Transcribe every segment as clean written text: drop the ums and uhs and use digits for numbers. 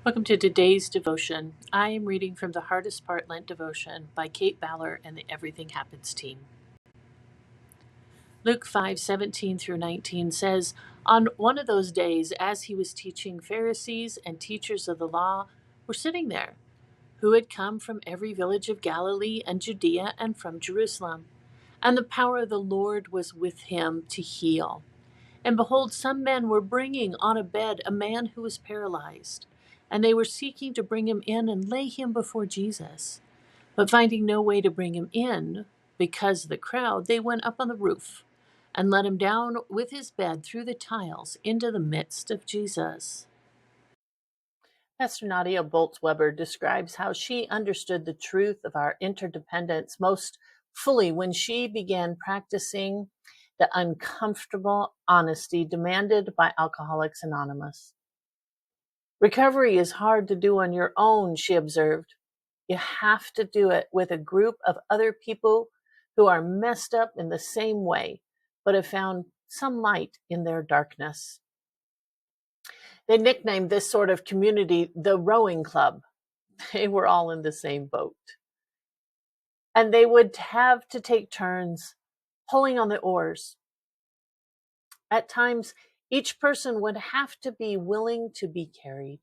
Welcome to today's devotion. I am reading from the Hardest Part Lent devotion by Kate Ballard and the Everything Happens team. Luke 5:17 through 19 says, On one of those days, as he was teaching, Pharisees and teachers of the law were sitting there, who had come from every village of Galilee and Judea and from Jerusalem. And the power of the Lord was with him to heal. And behold, some men were bringing on a bed a man who was paralyzed, and they were seeking to bring him in and lay him before Jesus. But finding no way to bring him in, because of the crowd, they went up on the roof and let him down with his bed through the tiles into the midst of Jesus. Pastor Nadia Bolz-Weber describes how she understood the truth of our interdependence most fully when she began practicing the uncomfortable honesty demanded by Alcoholics Anonymous. Recovery is hard to do on your own, she observed. You have to do it with a group of other people who are messed up in the same way, but have found some light in their darkness. They nicknamed this sort of community the Rowing Club. They were all in the same boat. And they would have to take turns pulling on the oars. At times, each person would have to be willing to be carried.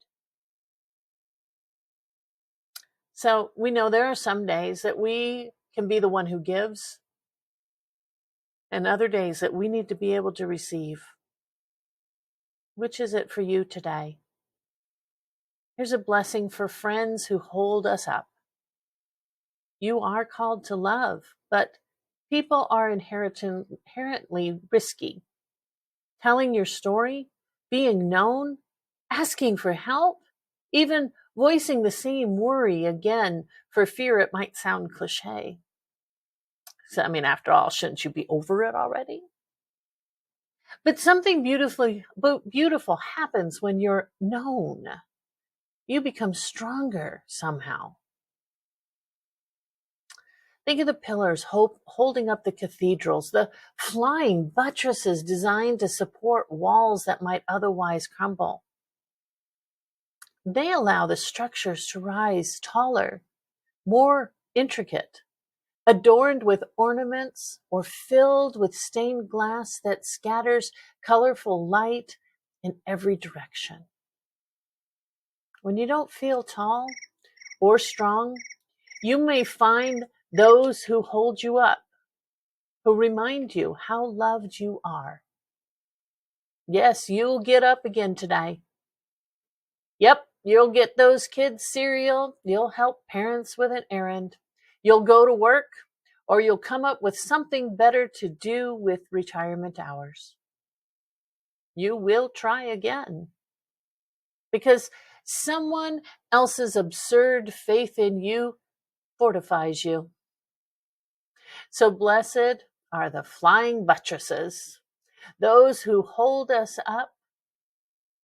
So we know there are some days that we can be the one who gives, and other days that we need to be able to receive. Which is it for you today? Here's a blessing for friends who hold us up. You are called to love, but people are inherently risky. Telling your story, being known, asking for help, even voicing the same worry again for fear it might sound cliche. So, after all, shouldn't you be over it already? But something beautiful happens when you're known. You become stronger somehow. Think of the pillars holding up the cathedrals, the flying buttresses designed to support walls that might otherwise crumble. They allow the structures to rise taller, more intricate, adorned with ornaments or filled with stained glass that scatters colorful light in every direction. When you don't feel tall or strong, you may find those who hold you up, who remind you how loved you are. Yes, you'll get up again today. Yep, you'll get those kids cereal. You'll help parents with an errand. You'll go to work, or you'll come up with something better to do with retirement hours. You will try again, because someone else's absurd faith in you fortifies you. So blessed are the flying buttresses, those who hold us up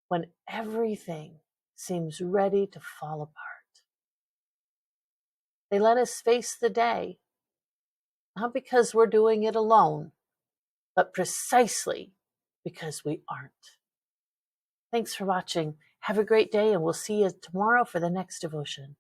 when everything seems ready to fall apart. They let us face the day, not because we're doing it alone, but precisely because we aren't. Thanks for watching. Have a great day, and we'll see you tomorrow for the next devotion.